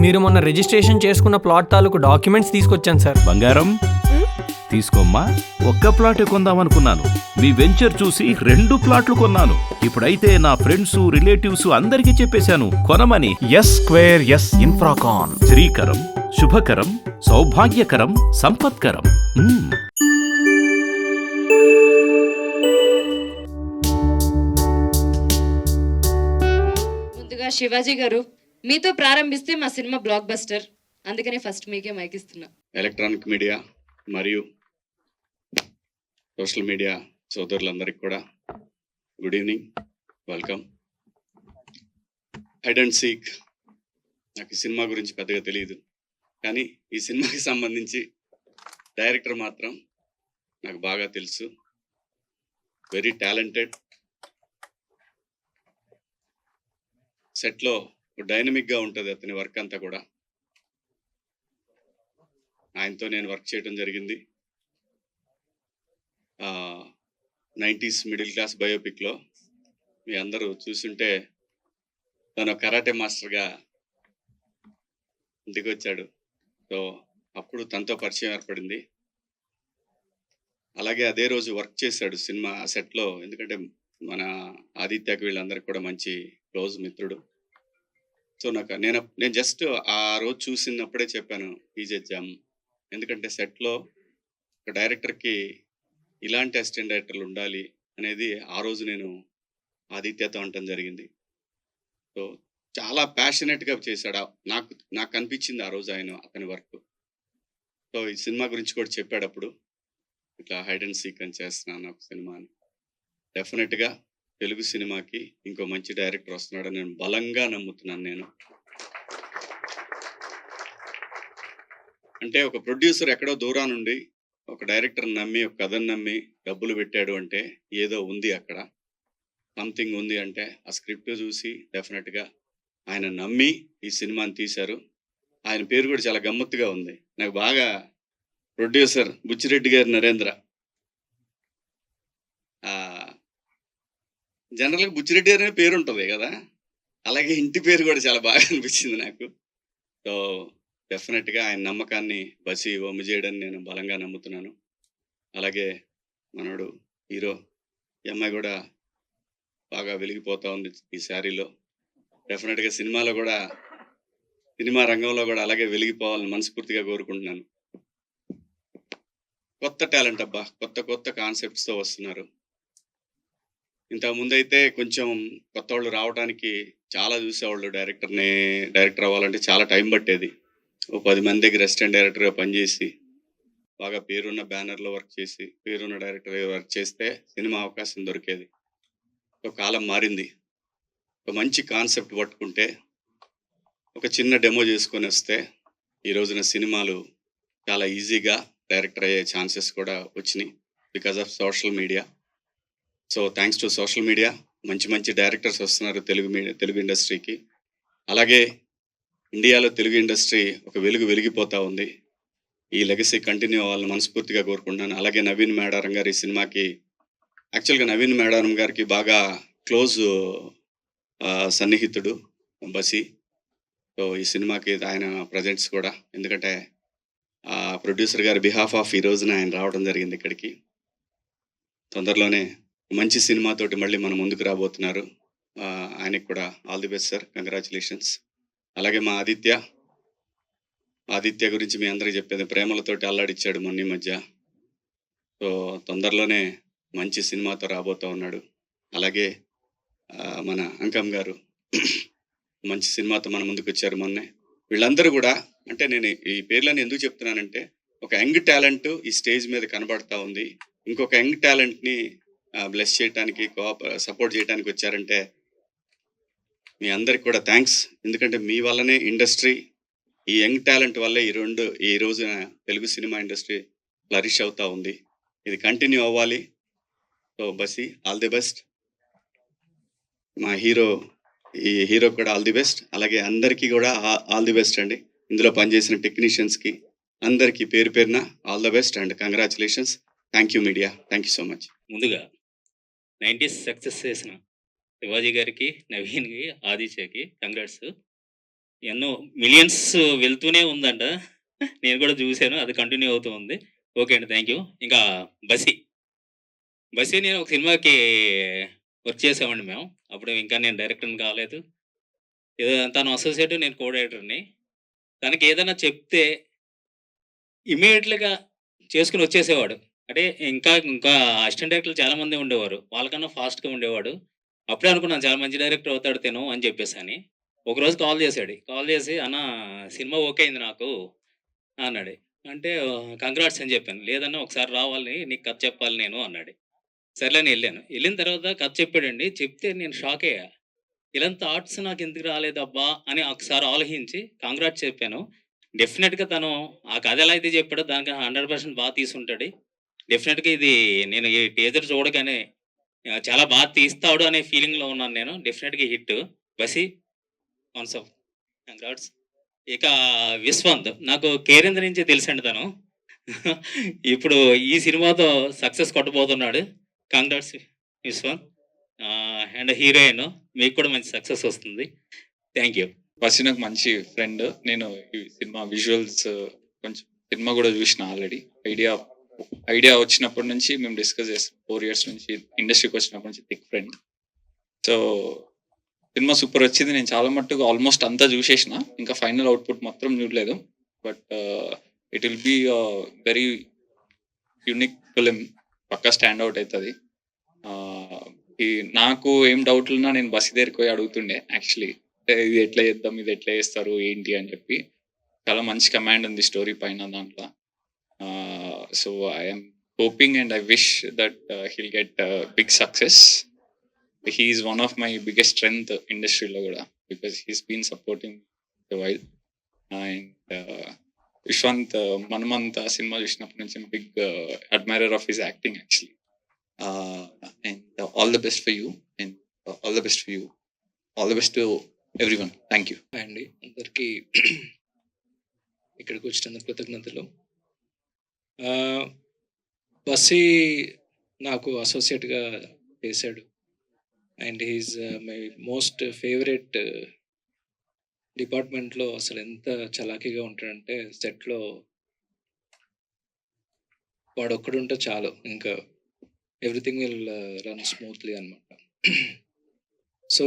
మీరు మొన్న రిజిస్ట్రేషన్ చేసుకున్న ప్లాట్ తాలూకు డాక్యుమెంట్స్ తీసుకొచ్చాను సార్. బంగారం తీసుకోమ్మా. ఒక్క ప్లాటే కొందామనుకున్నాను, మీ వెంచర్ చూసి 2 ప్లాట్లు కొన్నాను. ఇప్పుడైతే నా ఫ్రెండ్స్ రిలేటివ్స్ అందరికీ చెప్పేశాను కొనమని. S square S Infracon. శ్రీకరం, శుభకరం, సౌభాగ్యకరం, సంపత్కరం. ముందుగా శివాజీ గారు, మీతో ప్రారంభిస్తే మా సినిమా బ్లాక్ బస్టర్, అందుకనే ఫస్ట్ మీకే మైక్ ఇస్తున్నా. ఎలక్ట్రానిక్ మీడియా మరియు సోషల్ మీడియా సోదరులందరికీ కూడా good evening, welcome. Hide and seek, నాకు ఈ సినిమా గురించి పెద్దగా తెలియదు, కానీ ఈ సినిమాకి సంబంధించి డైరెక్టర్ మాత్రం నాకు బాగా తెలుసు. వెరీ టాలెంటెడ్, సెట్లో డైనమిక్గా ఉంటుంది అతని వర్క్ అంతా కూడా. ఆయనతో నేను వర్క్ చేయడం జరిగింది 90s మిడిల్ క్లాస్ బయోపిక్లో. మీ అందరూ చూస్తుంటే తను కరాటే మాస్టర్గా ఇంటికి వచ్చాడు. సో అప్పుడు తనతో పరిచయం ఏర్పడింది. అలాగే అదే రోజు వర్క్ చేశాడు సినిమా సెట్లో, ఎందుకంటే మన ఆదిత్యకి వీళ్ళందరికీ కూడా మంచి క్లోజ్ మిత్రుడు. సో నేను జస్ట్ ఆ రోజు చూసినప్పుడే చెప్పాను ఈజే జామ్, ఎందుకంటే సెట్లో ఒక డైరెక్టర్కి ఇలాంటి అసిస్టెంట్ డైరెక్టర్లు ఉండాలి అనేది ఆ రోజు నేను ఆదిత్యతో అనటం జరిగింది. సో చాలా ప్యాషనెట్గా చేశాడు. నాకు అనిపించింది ఆ రోజు అతని వర్క్. సో ఈ సినిమా గురించి కూడా చెప్పాడు అప్పుడు, ఇట్లా హైడ్ అండ్ సీక్ అని చేస్తున్నాను ఒక సినిమా అని. డెఫినెట్గా తెలుగు సినిమాకి ఇంకో మంచి డైరెక్టర్ వస్తున్నాడని నేను బలంగా నమ్ముతున్నాను. నేను అంటే ఒక ప్రొడ్యూసర్ ఎక్కడో దూరం నుండి ఒక డైరెక్టర్ నమ్మి, ఒక కథను నమ్మి డబ్బులు పెట్టాడు అంటే ఏదో ఉంది అక్కడ, సంథింగ్ ఉంది. అంటే ఆ స్క్రిప్ట్ చూసి డెఫినెట్గా ఆయన నమ్మి ఈ సినిమాని తీశారు. ఆయన పేరు కూడా చాలా గమ్మత్తుగా ఉంది నాకు బాగా. ప్రొడ్యూసర్ బుచ్చిరెడ్డి గారి నరేంద్ర. జనరల్గా బుచ్చిరెడ్డి గారి పేరు ఉంటుంది కదా, అలాగే ఇంటి పేరు కూడా చాలా బాగా అనిపించింది నాకు. సో డెఫినెట్గా ఆయన నమ్మకాన్ని బసి వమ్ము చేయడని నేను బలంగా నమ్ముతున్నాను. అలాగే మనోడు హీరో, ఈ అమ్మాయి కూడా బాగా వెలిగిపోతూ ఉంది ఈ శారీలో. డెఫినెట్గా సినిమా రంగంలో కూడా అలాగే వెలిగిపోవాలని మనస్ఫూర్తిగా కోరుకుంటున్నాను. కొత్త టాలెంట్ అబ్బా, కొత్త కాన్సెప్ట్స్తో వస్తున్నారు. ఇంతకుముందు అయితే కొంచెం కొత్త వాళ్ళు రావడానికి చాలా చూసేవాళ్ళు. డైరెక్టర్ అవ్వాలంటే చాలా టైం పట్టేది. 10 మంది దగ్గర అసిస్టెంట్ డైరెక్టర్గా పనిచేసి బాగా పేరున్న బ్యానర్లో వర్క్ చేసి పేరున్న డైరెక్టర్గా వర్క్ చేస్తే సినిమా అవకాశం దొరికేది. ఒక కాలం మారింది. ఒక మంచి కాన్సెప్ట్ పట్టుకుంటే, ఒక చిన్న డెమో చేసుకొని వస్తే ఈ రోజున సినిమాలు చాలా ఈజీగా డైరెక్టర్ అయ్యే ఛాన్సెస్ కూడా వచ్చినాయి because of social media. So thanks to social media మంచి డైరెక్టర్స్ వస్తున్నారు తెలుగు ఇండస్ట్రీకి. అలాగే ఇండియాలో తెలుగు ఇండస్ట్రీ ఒక వెలిగిపోతూ ఉంది. ఈ లెగసీ కంటిన్యూ అవ్వాలని మనస్ఫూర్తిగా కోరుకుంటున్నాను. అలాగే నవీన్ మేడారం గారి సినిమాకి, యాక్చువల్గా నవీన్ మేడారం గారికి బాగా క్లోజ్ సన్నిహితుడు బసి. సో ఈ సినిమాకి ఆయన ప్రజెంట్స్ కూడా, ఎందుకంటే ప్రొడ్యూసర్ గారి బిహాఫ్ ఆఫ్ ఈ రోజున ఆయన రావడం జరిగింది ఇక్కడికి. తొందరలోనే మంచి సినిమాతోటి మళ్ళీ మన ముందుకు రాబోతున్నారు. ఆయనకి కూడా all the best sir, congratulations. అలాగే మా ఆదిత్య గురించి మీ అందరికీ చెప్పేది, ప్రేమలతోటి అల్లాడిచ్చాడు మొన్న ఈ మధ్య. సో తొందరలోనే మంచి సినిమాతో రాబోతూ ఉన్నాడు. అలాగే మన అంకమ్ గారు మంచి సినిమాతో మన ముందుకు వచ్చారు మొన్నే. వీళ్ళందరూ కూడా, అంటే నేను ఈ పేర్లను ఎందుకు చెప్తున్నానంటే, ఒక యంగ్ టాలెంట్ ఈ స్టేజ్ మీద కనబడతా ఉంది. ఇంకొక యంగ్ టాలెంట్ని బ్లెస్ చేయడానికి, సపోర్ట్ చేయడానికి వచ్చారంటే మీ అందరికి కూడా థ్యాంక్స్. ఎందుకంటే మీ వల్లనే ఇండస్ట్రీ, ఈ యంగ్ టాలెంట్ వల్లే ఈ రోజున తెలుగు సినిమా ఇండస్ట్రీ ఫ్లరిష్ అవుతా ఉంది. ఇది కంటిన్యూ అవ్వాలి. So Basi all the best. మా ఈ హీరో కూడా ఆల్ ది బెస్ట్. అలాగే అందరికీ కూడా ఆల్ ది బెస్ట్ అండి. ఇందులో పనిచేసిన టెక్నీషియన్స్కి అందరికీ పేరు పేరున all the best and congratulations. Thank you media, thank you so much. ముందుగా 90s సక్సెస్ చేసిన శివాజీ గారికి, నవీన్కి, ఆదిత్యకి కంగ్రాట్స్. ఎన్నో మిలియన్స్ వెళ్తూనే ఉందంట. నేను కూడా చూశాను. అది కంటిన్యూ అవుతూ ఉంది. ఓకే అండి. Thank you. ఇంకా బసి. నేను ఒక సినిమాకి వర్క్ చేసామండి మేము. అప్పుడు ఇంకా నేను డైరెక్టర్‌ని కాలేదు. ఏదో తను అసోసియేట్, నేను కో డైరెక్టర్‌ని. తనకి ఏదైనా చెప్తే ఇమ్మీడియేట్‌గా చేసుకొని వచ్చేసేవాడు. అంటే ఇంకా అసిస్టెంట్ డైరెక్టర్లు చాలామంది ఉండేవారు. వాళ్ళకన్నా ఫాస్ట్‌గా ఉండేవాడు. అప్పుడే అనుకున్నాను చాలా మంచి డైరెక్టర్ అవుతాడు తిను అని చెప్పేసని. ఒకరోజు కాల్ చేశాడు. కాల్ చేసి "అన్నా సినిమా ఓకే అయింది నాకు" అన్నాడు. అంటే కంగ్రాట్స్ అని చెప్పాను. "లేదన్నా ఒకసారి రావాలి నీకు కథ చెప్పాలి నేను" అన్నాడు. సర్లే అని ఎళ్ళాను. ఎళ్ళిన తర్వాత కథ చెప్పాడండి. చెప్తే నేను షాక్ అయ్యా. ఇలాంటి థాట్స్ నాకెందుకు రాలేదబ్బా! అని ఒకసారి ఆలోచించి కంగ్రాట్స్ చెప్పాను. డెఫినిట్‌గా తను ఆ కథ ఎలా అయితే చెప్పాడో దానికి 100% తీసుంటాడు. డెఫినిట్‌గా ఇది నేను ఈ టీజర్ చూడగానే చాలా తీస్తాడు అనే ఫీలింగ్‌లో ఉన్నాను నేను. డెఫినిట్‌గా hit. 'Basi' once of congrats. ఇక 'విశ్వంత్' నాకు 'కేరింత' నుంచే తెలుసండి తను. ఇప్పుడు ఈ సినిమాతో సక్సెస్ కొట్టబోతున్నాడు. కంగ్రాట్స్ విశ్వంత్. అండ్ హీరోయిన్ మీకు కూడా మంచి సక్సెస్ వస్తుంది. Thank you. బసి నాకు మంచి ఫ్రెండ్. నేను ఈ సినిమా విజువల్స్ కొంచెం సినిమా కూడా చూసిన ఆల్రెడీ. ఐడియా వచ్చినప్పటి నుంచి మేము డిస్కస్ చేస్తాం. 4 years నుంచి ఇండస్ట్రీకి వచ్చినప్పటి నుంచి thick friend. So cinema super వచ్చింది. నేను చాలా మట్టుకు ఆల్మోస్ట్ అంతా చూసేసిన. ఇంకా ఫైనల్ అవుట్పుట్ మాత్రం చూడలేదు. But it will be very unique film. పక్కా స్టాండ్ అవుట్ అవుతుంది. నాకు ఏం డౌట్లు ఉన్నా నేను బసి దగ్గరికి పోయి అడుగుతుండే యాక్చువల్లీ. ఇది ఎట్లా చేద్దాం, ఇది ఎట్లా చేస్తారు ఏంటి అని చెప్పి. చాలా మంచి కమాండ్ ఉంది స్టోరీ పైన దాంట్లో. So I'm hoping and I wish that he'll get big success. He is one of my biggest strength ఇండస్ట్రీలో కూడా, because he's been supporting the while. And Vishwant మనమంతా సినిమా చూసినప్పటి నుంచి big admirer of his acting actually. And all the best for you and all the best for you. All the best to everyone. Thank you. అండి అందరికీ ఇక్కడికి వచ్చినందుకు కృతజ్ఞతలు. బసి నాకు అసోసియేట్గా చేశాడు. And he's my most favourite. డిపార్ట్మెంట్లో అసలు ఎంత చలాకీగా ఉంటాడంటే సెట్లో వాడు ఒక్కడుంటే చాలు, ఇంకా ఎవ్రీథింగ్ విల్ రన్ స్మూత్లీ అనమాట. సో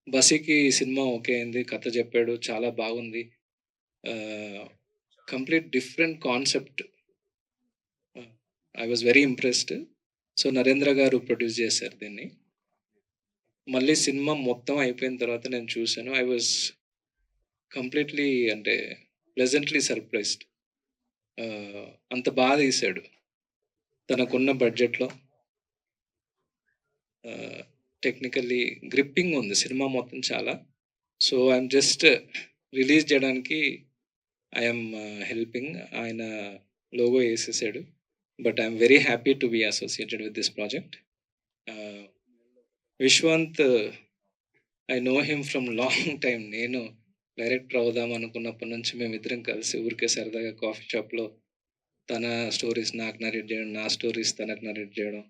బసికి సినిమా ఓకే అయింది, కథ చెప్పాడు, చాలా బాగుంది. Complete different concept. I was very impressed. So Narendra గారు ప్రొడ్యూస్ చేశారు దీన్ని. మళ్ళీ సినిమా మొత్తం అయిపోయిన తర్వాత నేను చూశాను. ఐ వాజ్ కంప్లీట్లీ అంటే ప్లెజెంట్లీ సర్ప్రైజ్డ్. అంత బాగా తీశాడు తనకున్న బడ్జెట్లో. టెక్నికల్లీ గ్రిప్పింగ్ ఉంది సినిమా మొత్తం చాలా. సో ఐఎమ్ జస్ట్ రిలీజ్ చేయడానికి ఐఎమ్ హెల్పింగ్. ఆయన లోగో వేసేసాడు. But I'm very happy to be associated with this project. Vishwant, I know him from long time. నేను డైరెక్టర్ అవుదాం అనుకున్నప్పటి నుంచి మేమిద్దరం కలిసి ఊరికే సరదాగా కాఫీ షాప్లో తన స్టోరీస్ నాకు నరేట్ చేయడం, నా స్టోరీస్ తనకు నరేట్ చేయడం.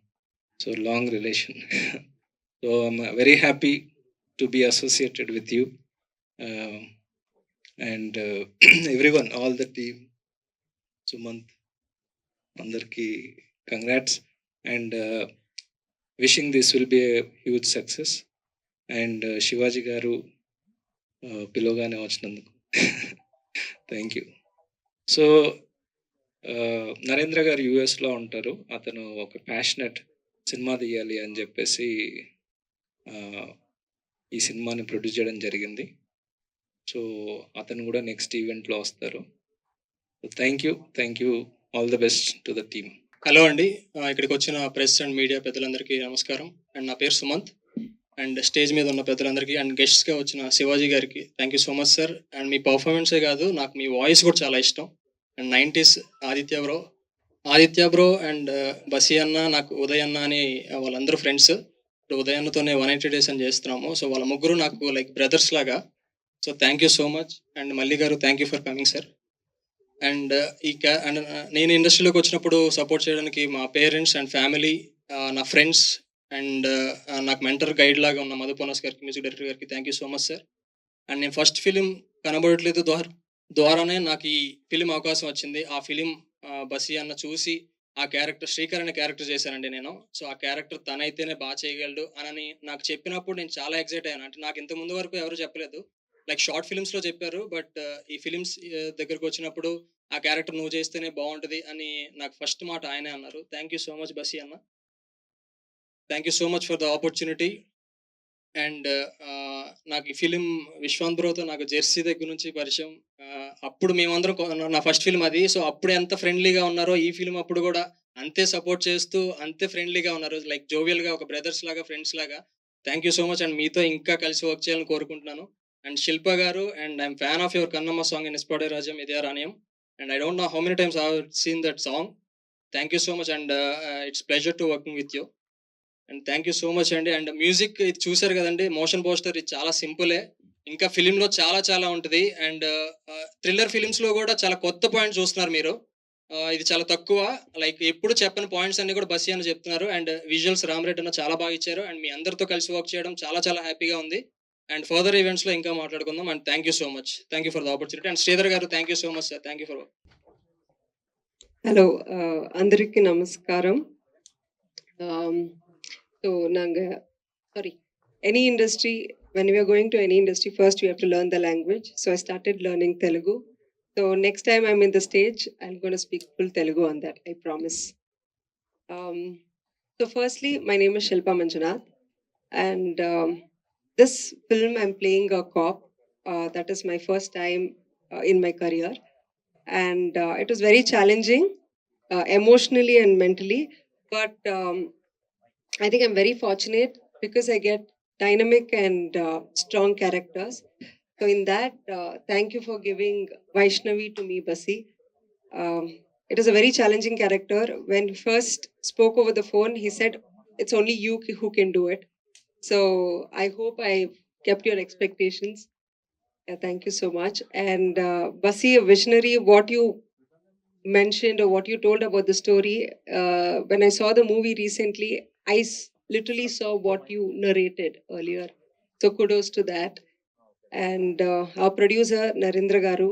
So long relation. So I'm very happy to be associated with you and everyone, all the team, Sumanth, అందరికీ congrats and wishing this will be a huge success. And Shivaji గారు పిలవగానే వచ్చినందుకు thank you. So Narendra గారు యూఎస్లో ఉంటారు. అతను ఒక ప్యాషనెట్ సినిమా తీయాలి అని చెప్పేసి ఈ సినిమాని ప్రొడ్యూస్ చేయడం జరిగింది. సో అతను కూడా నెక్స్ట్ ఈవెంట్లో వస్తారు. Thank you. All the best to the team. Hello అండి, ఇక్కడికి వచ్చిన ప్రెస్ అండ్ మీడియా పెద్దలందరికీ నమస్కారం. అండ్ నా పేరు సుమంత్. అండ్ స్టేజ్ మీద ఉన్న పెద్దలందరికీ అండ్ గెస్ట్స్గా వచ్చిన శివాజీ గారికి thank you so much sir. And మీ పర్ఫార్మెన్సే కాదు, నాకు మీ వాయిస్ కూడా చాలా ఇష్టం. And 90s Aditya bro and Basi అన్న, నాకు ఉదయ్ అన్న అని వాళ్ళందరూ ఫ్రెండ్స్. ఇప్పుడు ఉదయ్ అన్నతోనే 180 days అని చేస్తున్నాము. సో వాళ్ళ ముగ్గురు నాకు లైక్ బ్రదర్స్ లాగా. So thank you so much. And Malli గారు thank you for coming sir. And and నేను ఇండస్ట్రీలోకి వచ్చినప్పుడు సపోర్ట్ చేయడానికి మా పేరెంట్స్ అండ్ ఫ్యామిలీ, నా ఫ్రెండ్స్ అండ్ నాకు మెంటర్ గైడ్ లాగా ఉన్న మధుపోనస్ గారికి, మ్యూజిక్ డైరెక్టర్ గారికి thank you so much sir. And నేను ఫస్ట్ ఫిలిం కనబడట్లేదు ద్వారానే నాకు ఈ ఫిలిం అవకాశం వచ్చింది. ఆ ఫిలిం బసి అన్న చూసి ఆ క్యారెక్టర్ శ్రీకర్ అనే క్యారెక్టర్ చేశానండి నేను. సో ఆ క్యారెక్టర్ తనైతేనే బాగా చేయగలడు అని నాకు చెప్పినప్పుడు నేను చాలా ఎక్సైట్ అయ్యాను. అంటే నాకు ఇంత ముందు వరకు ఎవరు చెప్పలేదు. లైక్ షార్ట్ ఫిల్మ్స్లో చెప్పారు, బట్ ఈ ఫిలిమ్స్ దగ్గరకు వచ్చినప్పుడు ఆ క్యారెక్టర్ నువ్వు చేస్తేనే బాగుంటుంది అని నాకు ఫస్ట్ మాట ఆయనే అన్నారు. థ్యాంక్ యూ సో మచ్ బసి అన్న. Thank you so much for the opportunity. And నాకు ఈ ఫిలిం విశ్వాంత్ బ్రోతో నాకు జెర్సీ దగ్గర నుంచి పరిచయం. అప్పుడు మేమందరం నా ఫస్ట్ ఫిల్మ్ అది. సో అప్పుడు ఎంత ఫ్రెండ్లీగా ఉన్నారో ఈ ఫిలిం అప్పుడు కూడా అంతే సపోర్ట్ చేస్తూ అంతే ఫ్రెండ్లీగా ఉన్నారు. లైక్ జోవియల్గా ఒక బ్రదర్స్ లాగా, ఫ్రెండ్స్ లాగా. Thank you so much. And మీతో ఇంకా కలిసి వర్క్ చేయాలని కోరుకుంటున్నాను. అండ్ శిల్ప గారు, and I'm fan of your Kannamma song in Ispade Rajavum Idhaya Raniyum. And I don't know how many times I have seen that song. Thank you so much. And it's pleasure to working with you. And thank you so much అండి. And music ఇది చూసారు కదండి, motion poster ఇది చాలా సింపులే, ఇంకా ఫిలింలో చాలా చాలా ఉంటుంది. అండ్ థ్రిల్లర్ ఫిలిమ్స్లో కూడా చాలా కొత్త పాయింట్స్ చూస్తున్నారు మీరు. ఇది చాలా తక్కువ, లైక్ ఎప్పుడు చెప్పని పాయింట్స్ అన్ని కూడా బసి అని చెప్తున్నారు. అండ్ విజువల్స్ రామరెడ్డి అన్న చాలా బాగా ఇచ్చారు. అండ్ మీ అందరితో కలిసి వర్క్ చేయడం చాలా చాలా హ్యాపీగా ఉంది. అండ్ ఫర్దర్ ఈవెంట్స్లో ఇంకా మాట్లాడుకుందాం. And thank you so much. Thank you for the opportunity. And Sridhar గారు thank you so much sir. Thank you for hello, అందరికీ నమస్కారం. So, any industry, when we are going to any industry, first you have to learn the language. So I started learning Telugu. So next time I'm in the stage, I'm going to speak full Telugu on that, I promise. So firstly, my name is Shilpa Manjunath, and this film I'm playing a cop. That is my first time in my career, and it was very challenging, emotionally and mentally, but I think I'm very fortunate because I get dynamic and strong characters. So in that, thank you for giving Vaishnavi to me, Basi. It is a very challenging character. When he first spoke over the phone, he said, it's only you who can do it. So I hope I kept your expectations. Thank you so much. And Basi, a visionary, what you mentioned or what you told about the story, when I saw the movie recently, I literally saw what you narrated earlier. So kudos to that. And our producer, Narendra Garu,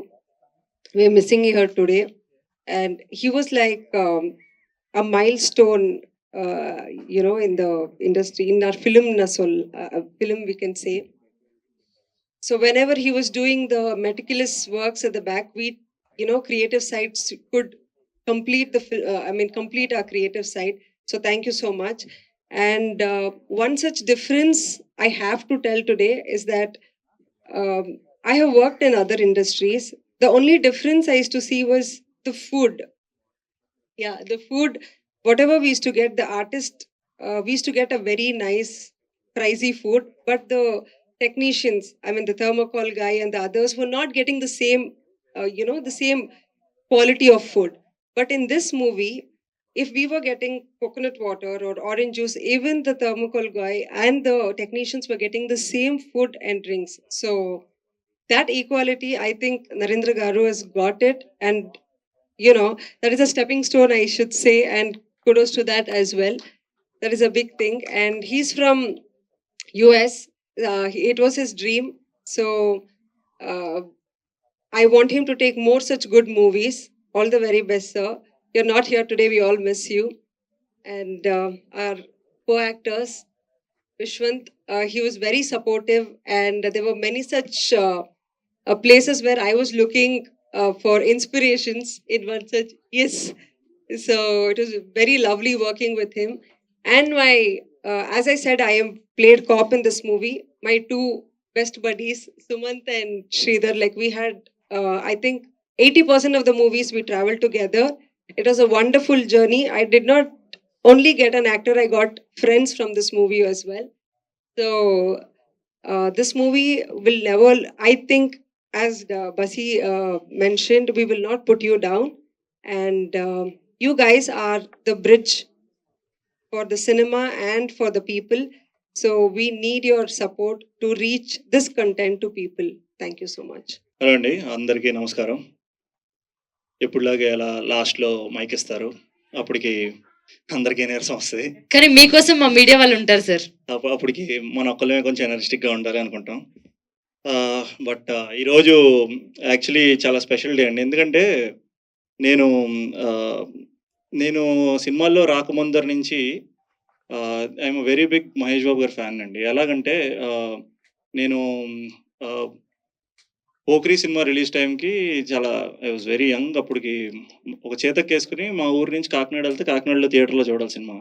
we're missing her today. And he was like a milestone, in the industry, in our film nasol, film we can say. So whenever he was doing the meticulous works at the back, we, creative sides could complete complete our creative side. So thank you so much. And one such difference I have to tell today is that I have worked in other industries. The only difference I used to see was the food. Yeah, the food, whatever we used to get, the artist, we used to get a very nice, pricey food, but the technicians, the thermocol guy and the others were not getting the same, the same quality of food. But in this movie, if we were getting coconut water or orange juice, even the thermocol guy and the technicians were getting the same food and drinks. So that equality, I think Narendra Garu has got it. And, that is a stepping stone, I should say. And kudos to that as well. That is a big thing. And he's from US. It was his dream. So I want him to take more such good movies. All the very best, sir. You're not here today, we all miss you. And our co-actors, Vishwant, he was very supportive, and there were many such places where I was looking for inspirations in one such, yes. So it was very lovely working with him. And my, as I said, I am played cop in this movie. My two best buddies, Sumant and Sridhar, like we had, I think 80% of the movies we traveled together. It was a wonderful journey. I did not only get an actor, I got friends from this movie as well. So this movie will never, I think, as Basi mentioned, we will not put you down. And you guys are the bridge for the cinema and for the people. So we need your support to reach this content to people. Thank you so much. Hello అండి, అందరికీ నమస్కారం. ఎప్పుడులాగే అలా లాస్ట్లో mic ఇస్తారు, అప్పటికి అందరికీ నీరసం వస్తుంది. కానీ మీకోసం మా మీడియా వాళ్ళు ఉంటారు సార్. అప్పటికి మన ఒక్కళ్ళమే కొంచెం ఎనర్జెటిక్గా ఉండాలి అనుకుంటాం. బట్ ఈరోజు యాక్చువల్లీ చాలా స్పెషల్ డే అండి. ఎందుకంటే నేను ఆహ్, నేను సినిమాల్లో రాకముందర నుంచి I'm very big Mahesh Babu గారి ఫ్యాన్ అండి. ఎలాగంటే నేను ఆహ్, 'పోకిరి' సినిమా రిలీజ్ టైంకి చాలా ఐ వాజ్ వెరీ యంగ్. అప్పటికి ఒక చేతక్కేసుకొని మా ఊరు నుంచి కాకినాడ వెళ్తే కాకినాడలో థియేటర్‌లో చూడాలి సినిమా.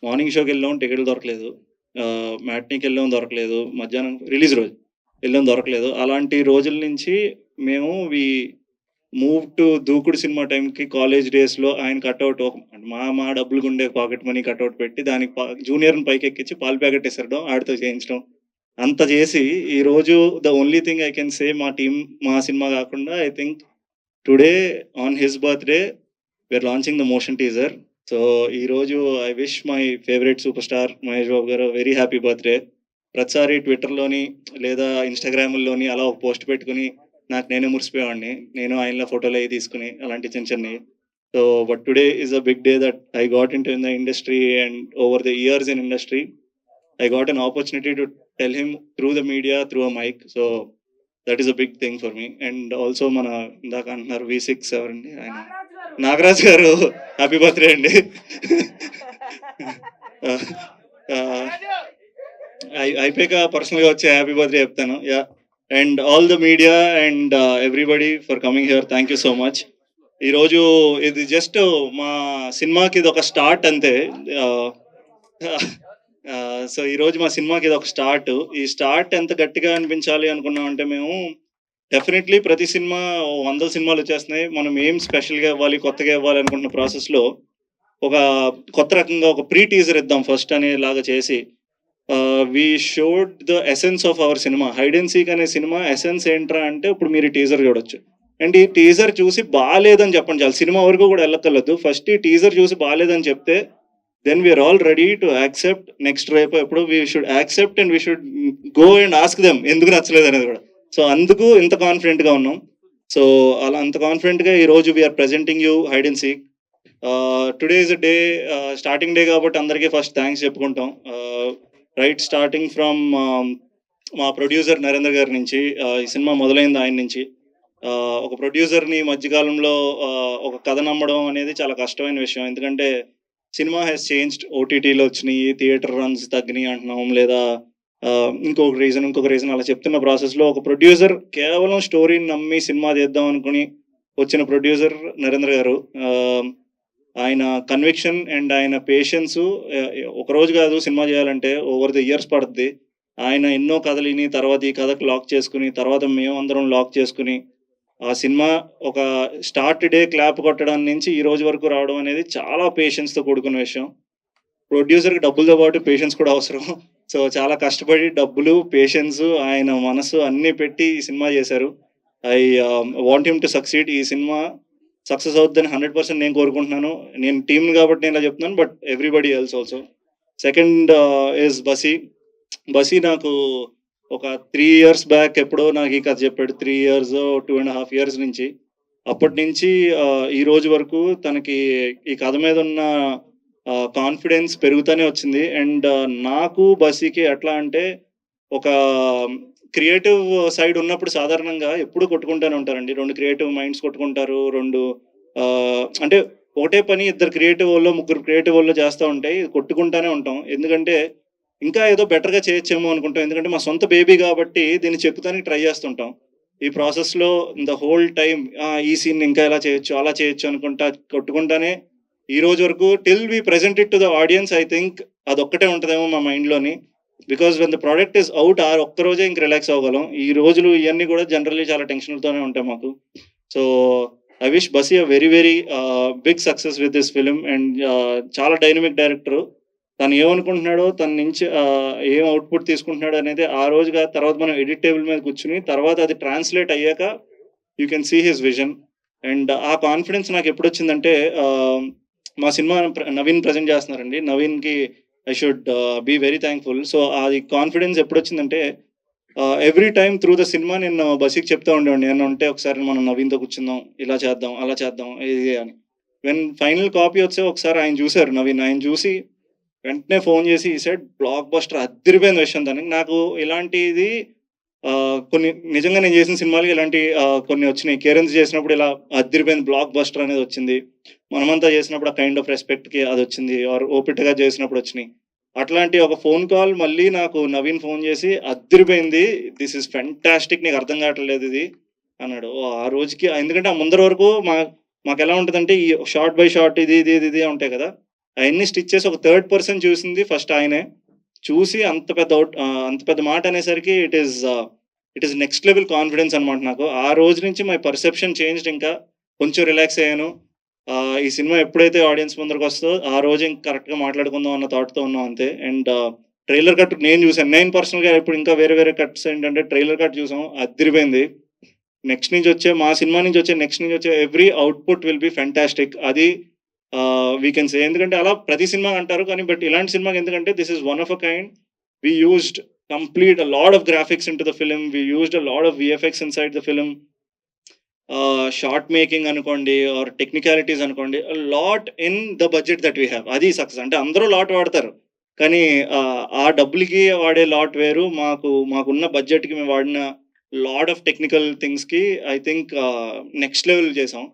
మార్నింగ్ షోకి వెళ్ళాం, టికెట్లు దొరకలేదు. మ్యాట్నీకి వెళ్ళాం, దొరకలేదు. మధ్యాహ్నం రిలీజ్ రోజు వెళ్ళాం, దొరకలేదు. అలాంటి రోజుల నుంచి మేము మూవ్ టు 'దూకుడు' సినిమా టైంకి కాలేజ్ డేస్‌లో ఆయన కటౌట్ మా డబ్బులు గుండే పాకెట్ మనీ కటౌట్ పెట్టి దానికి జూనియర్‌ని పైకెక్కించి పాలు ప్యాకెట్ ఇసరడం, ఆడితో చేయించడం. అంత చేసి ఈరోజు the only thing I can say మా సినిమా కాకుండా I think today on his birthday we're launching the motion teaser. So ఈరోజు I wish my favourite super star Mahesh Babu గారు వెరీ హ్యాపీ బర్త్‌డే. ప్రతిసారి ట్విట్టర్‌లోని లేదా ఇన్‌స్టాగ్రామ్‌ల్లోని అలా ఒక పోస్ట్ పెట్టుకొని నాకు నేనే మురిసిపోయేవాడిని. నేను ఆయనలో ఫోటోలు అవి తీసుకుని అలాంటి చిన్న చిన్నవి. So but today is a big day that I got into in the industry and over the years in industry I got an opportunity to tell him through the media, through a mic. So that is a big thing for me. And also మన ఇందాక అంటున్నారు V6 ఎవరండి ఆయన, నాగరాజ్ గారు happy birthday అండి. అయిపోయాక పర్సనల్గా వచ్చి హ్యాపీ బర్త్డే చెప్తాను. Yeah, and all the media and everybody for coming here, thank you so much. ఈరోజు ఇది జస్ట్ మా సినిమాకి ఇది ఒక స్టార్ట్ అంతే. సో ఈరోజు మా సినిమాకి ఇది ఒక స్టార్ట్. ఈ స్టార్ట్ ఎంత గట్టిగా అనిపించాలి అనుకున్నామంటే మేము డెఫినెట్లీ ప్రతి సినిమా 100 సినిమాలు వచ్చేస్తున్నాయి. మనం ఏం స్పెషల్గా ఇవ్వాలి, కొత్తగా ఇవ్వాలి అనుకుంటున్న ప్రాసెస్లో ఒక కొత్త రకంగా ఒక ప్రీ టీజర్ ఇద్దాం ఫస్ట్ అనేలాగా చేసి we showed the essence of our cinema. Hide and seek అనే సినిమా ఎసెన్స్ ఏంట్రా అంటే ఇప్పుడు మీరు ఈ టీజర్ చూడొచ్చు. అండ్ ఈ టీజర్ చూసి బాగాలేదని చెప్పండి చాలు, సినిమా వరకు కూడా వెళ్ళక్కర్లేదు. ఫస్ట్ ఈ టీజర్ చూసి బాగాలేదని చెప్తే then we're all ready to accept next రేపు ఎప్పుడు we should accept and we should go and ask them ఎందుకు నచ్చలేదు అనేది కూడా. సో అందుకు ఇంత కాన్ఫిడెంట్గా ఉన్నాం. సో అలా అంత కాన్ఫిడెంట్గా ఈరోజు we're presenting you hide and seek. Today is a day, starting day కాబట్టి అందరికీ ఫస్ట్ థ్యాంక్స్ చెప్పుకుంటాం. రైట్ స్టార్టింగ్ ఫ్రమ్ మా ప్రొడ్యూసర్ నరేంద్ర గారి నుంచి, ఈ సినిమా మొదలైంది ఆయన నుంచి. ఒక ప్రొడ్యూసర్ని మధ్యకాలంలో ఒక కథ నమ్మడం అనేది చాలా కష్టమైన విషయం. ఎందుకంటే సినిమా హ్యాస్ చేంజ్డ్, ఓటీటీలో వచ్చినాయి, థియేటర్ రన్స్ తగ్గినాయి అంటున్నాం, లేదా ఇంకొక రీజన్ అలా చెప్తున్న ప్రాసెస్లో ఒక ప్రొడ్యూసర్ కేవలం స్టోరీని నమ్మి సినిమా తీద్దాం అనుకుని వచ్చిన ప్రొడ్యూసర్ నరేంద్ర గారు. ఆయన కన్విక్షన్ అండ్ ఆయన పేషెన్స్ ఒక రోజు కాదు సినిమా చేయాలంటే ఓవర్ ద ఇయర్స్ పడుతుంది. ఆయన ఎన్నో కథలు విని తర్వాత ఈ కథకు లాక్ చేసుకుని తర్వాత మేమందరం లాక్ చేసుకుని ఆ సినిమా ఒక స్టార్ట్ డే క్లాప్ కొట్టడం నుంచి ఈ రోజు వరకు రావడం అనేది చాలా పేషెన్స్తో కూడుకున్న విషయం. ప్రొడ్యూసర్కి డబ్బులతో పాటు పేషెన్స్ కూడా అవసరం. సో చాలా కష్టపడి డబ్బులు, పేషెన్స్, ఆయన మనసు అన్నీ పెట్టి ఈ సినిమా చేశారు. I want him to succeed. ఈ సినిమా సక్సెస్ అవుతుందని 100% నేను కోరుకుంటున్నాను. నేను టీమ్ కాబట్టి నేను ఇలా చెప్తున్నాను, but everybody else also. Second is Basi నాకు ఒక 3 years బ్యాక్ ఎప్పుడో నాకు ఈ కథ చెప్పాడు. 3 years 2.5 years నుంచి, అప్పటి నుంచి ఈ రోజు వరకు తనకి ఈ కథ మీద ఉన్న కాన్ఫిడెన్స్ పెరుగుతూనే వచ్చింది. అండ్ నాకు బసీకి ఎట్లా అంటే ఒక క్రియేటివ్ సైడ్ ఉన్నప్పుడు సాధారణంగా ఎప్పుడు కొట్టుకుంటూనే ఉంటారండి. 2 క్రియేటివ్ మైండ్స్ కొట్టుకుంటారు. అంటే ఒకటే పని 2 క్రియేటివ్ వాళ్ళు 3 క్రియేటివ్ వాళ్ళు చేస్తూ ఉంటాయి, కొట్టుకుంటూనే ఉంటాం. ఎందుకంటే ఇంకా ఏదో బెటర్గా చేయొచ్చేమో అనుకుంటాం. ఎందుకంటే మా సొంత బేబీ కాబట్టి దీన్ని చెప్పుతానికి ట్రై చేస్తుంటాం. ఈ ప్రాసెస్లో ద హోల్ టైం ఈ సీన్ ఇంకా ఎలా చేయొచ్చు, అలా చేయొచ్చు అనుకుంటా కొట్టుకుంటానే ఈ రోజు వరకు till we present it to the audience. I think అదొక్కటే ఉంటుందేమో మా మైండ్లోని. Because when the product is out ఒక్కరోజే ఇంక రిలాక్స్ అవ్వగలం. ఈ రోజులు ఇవన్నీ కూడా జనరల్లీ చాలా టెన్షన్లతోనే ఉంటాయి మాకు. So I wish Basi a very very big success with this film. And చాలా డైనమిక్ డైరెక్టర్. తను ఏమనుకుంటున్నాడో తన నుంచి ఏం అవుట్పుట్ తీసుకుంటున్నాడు అనేది ఆ రోజుగా తర్వాత మనం ఎడిట్ టేబుల్ మీద కూర్చుని తర్వాత అది ట్రాన్స్లేట్ అయ్యాక you can see his vision. And ఆ కాన్ఫిడెన్స్ నాకు ఎప్పుడు వచ్చిందంటే మా సినిమా నవీన్ ప్రజెంట్ చేస్తున్నారండి. నవీన్కి I should be very thankful. So అది కాన్ఫిడెన్స్ ఎప్పుడు వచ్చిందంటే every time through the cinema నేను బసీకి చెప్తా ఉండేవాడిని, నేను ఉంటే ఒకసారి మనం నవీన్తో కూర్చుందాం, ఇలా చేద్దాం, అలా చేద్దాం ఇది అని. వెన్ ఫైనల్ కాపీ వచ్చే ఒకసారి ఆయన చూశారు నవీన్. ఆయన చూసి వెంటనే ఫోన్ చేసి ఈ సైడ్ బ్లాక్ బస్టర్ అదిరిపోయింది విషయం. దానికి నాకు ఇలాంటిది కొన్ని నిజంగా నేను చేసిన సినిమాలకి ఇలాంటి కొన్ని వచ్చినాయి. కేరెన్స్ చేసినప్పుడు ఇలా అదిరిపోయింది, బ్లాక్ బస్టర్ అనేది వచ్చింది. మనమంతా చేసినప్పుడు ఆ కైండ్ ఆఫ్ రెస్పెక్ట్కి అది వచ్చింది, ఆర్ ఓపిటగా చేసినప్పుడు వచ్చినాయి. అట్లాంటి ఒక ఫోన్ కాల్ మళ్ళీ నాకు నవీన్ ఫోన్ చేసి అదిరిపోయింది, దిస్ ఇస్ ఫెంటాస్టిక్, నీకు అర్థం కావట్లేదు ఇది అన్నాడు. ఆ రోజుకి ఎందుకంటే ఆ ముందర వరకు మాకు ఎలా ఉంటుందంటే ఈ షార్ట్ బై షార్ట్ ఇది ఉంటాయి కదా, అవన్నీ స్టిచ్ చేసి ఒక థర్డ్ పర్సన్ చూసింది ఫస్ట్ ఆయనే. చూసి అంత పెద్ద మాట అనేసరికి it is next level confidence అనమాట నాకు. ఆ రోజు నుంచి మై పర్సెప్షన్ చేంజ్డ్, ఇంకా కొంచెం రిలాక్స్ అయ్యాను. ఈ సినిమా ఎప్పుడైతే ఆడియన్స్ ముందరకు వస్తుందో ఆ రోజు ఇంకా కరెక్ట్గా మాట్లాడుకుందాం అన్న థాట్తో ఉన్నాం అంతే. అండ్ ట్రైలర్ కట్ నేను చూసాను, నేను పర్సనల్గా ఇప్పుడు ఇంకా వేరే కట్స్ ఏంటంటే ట్రైలర్ కట్ చూసాం, అదిరిపోయింది. నెక్స్ట్ నుంచి వచ్చే మా సినిమా నుంచి వచ్చే every output will be fantastic. అది వీ కెన్ సే, ఎందుకంటే అలా ప్రతి సినిమా అంటారు కానీ బట్ ఇలాంటి సినిమాకి ఎందుకంటే this is one of a kind. We used complete a lot of graphics into the film, we used a lot of VFX inside the film, shot making అనుకోండి are technicalities అనుకోండి, a lot in the budget that we have. అది success. అంటే అందరూ lot వాడతారు కానీ ఆ డబ్బులకి వాడే లాట్ వేరు, మాకున్న బడ్జెట్కి మేము వాడిన లాట్ ఆఫ్ టెక్నికల్ థింగ్స్కి ఐ థింక్ నెక్స్ట్ లెవెల్ చేసాం.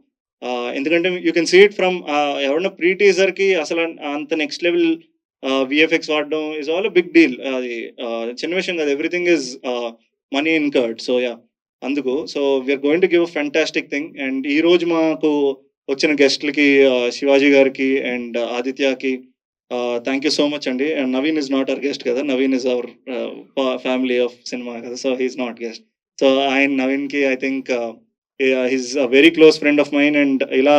ఎందుకంటే you can see it from ఎవరన్నా ప్రీ టీజర్కి అసలు అంత నెక్స్ట్ లెవెల్ విఎఫ్ఎక్స్ వాడడం ఈజ్ ఆల్ బిగ్ డీల్. అది చిన్న విషయం కాదు, everything is money incurred. So yeah, అందుకు so we're going to give a fantastic thing. And ఈ రోజు మాకు వచ్చిన గెస్ట్లకి శివాజీ గారికి అండ్ ఆదిత్యకి థ్యాంక్ యూ సో మచ్ అండి. And Naveen is not our guest కదా, Naveen is our family of cinema కదా, so he's not guest. So నవీన్కి I think he's a very close friend of mine. And ఇలా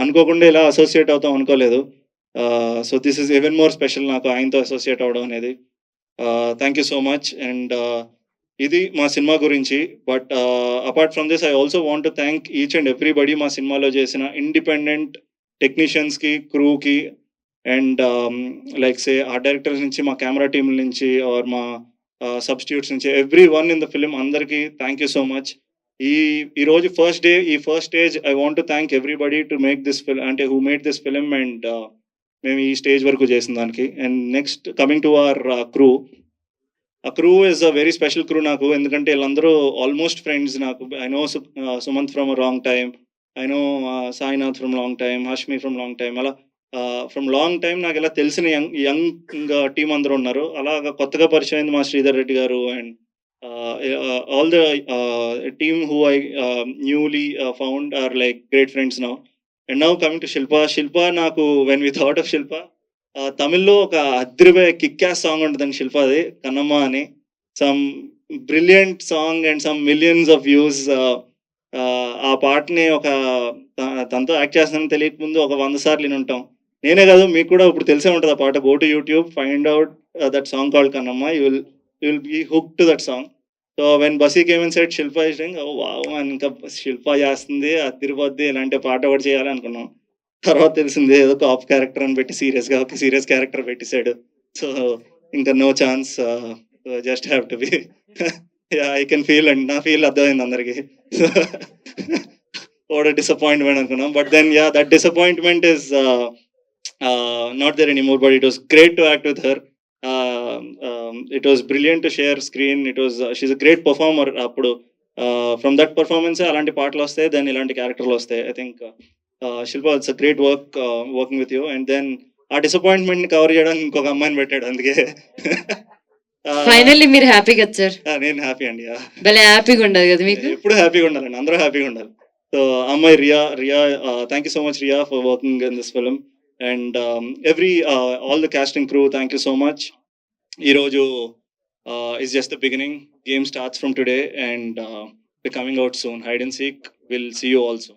అనుకోకుండా ఇలా అసోసియేట్ అవుతాం అనుకోలేదు. So this is even more special నాకు ఆయనతో అసోసియేట్ అవ్వడం అనేది. Thank you so much. And ఇది మా సినిమా గురించి. But apart from this I also want to thank each and everybody మా సినిమాలో చేసిన ఇండిపెండెంట్ టెక్నీషియన్స్కి, క్రూకి, and like say art directors నుంచి, మా కెమెరా టీమ్ నుంచి, ఆర్ మా సబ్స్టిట్యూట్స్ నుంచి, every one in the film, అందరికీ థ్యాంక్ యూ సో మచ్. ఈ రోజు ఫస్ట్ డే, ఈ first stage I want to thank everybody to make this film, అంటే who made this film and మేము ఈ స్టేజ్ వరకు చేసిన దానికి. And next coming to our crew, ఆ crew is a very special crew నాకు, ఎందుకంటే వీళ్ళందరూ ఆల్మోస్ట్ ఫ్రెండ్స్ నాకు. I know Sumanth from a long time, I know Sainath from long time, Hashmi from long time, అలా ఫ్రమ్ లాంగ్ టైమ్ నాకు ఇలా తెలిసిన young team అందరూ ఉన్నారు. అలాగా కొత్తగా పరిచయం అయింది మా శ్రీధర్ రెడ్డి గారు and all the team who I newly found are like great friends now. And now coming to Shilpa, నాకు when we thought of Shilpa, తమిళ్లో ఒక అద్రిపోయే కిక్యాస్ సాంగ్ ఉంటుందండి శిల్పది, కన్నమ్మ అని. Some brilliant song and some millions of views. ఆ పాటని తనతో యాక్ట్ చేస్తానని తెలియకముందు ఒక 100 సార్లు విని ఉంటాం. నేనే కాదు, మీకు కూడా ఇప్పుడు తెలిసే ఉంటుంది ఆ పాట. Go to YouTube, find out that song called Kannamma, you will be hook to that song. So when Basi came in set Shilpa is doing, oh wow, ఇంకా శిల్ప చేస్తుంది అదిరిపోద్ది, ఇలాంటి పాట ఒకటి చేయాలి అనుకున్నాం. తర్వాత తెలిసింది ఏదో కాప్ క్యారెక్టర్ అని పెట్టి సీరియస్ క్యారెక్టర్ పెట్టేశాడు. సో ఇంకా no chance, just have to be. I can feel and నా ఫీల్ అర్థమైంది అందరికి. వాట్ అ డిసప్పాయింట్మెంట్ అనుకున్నాం. But then yeah, that disappointment is not there anymore. But it was great to act with her. It was brilliant to share screen. She's a great performer. Appudu from that performance alanti paatlu vastayi, then ilanti characterlu vastayi. I think Shilpa, it's a great work working with you. And then aa disappointment ni cover cheyadaniki inkoka ammayini pettadu అందుకే. Finally మీరు happy కదా sir? నేను happy అండి. భలే హ్యాపీగా ఉండదు కదా మీకు? ఎప్పుడు హ్యాపీగా ఉండాలండి, అందరూ హ్యాపీగా ఉండాలి. సో అమ్మాయి Riya, thank you so much Riya for working in this film. And all the cast and crew, thank you so much. Iroju is just the beginning. Game starts from today and we're coming out soon. Hide and Seek, we'll see you also.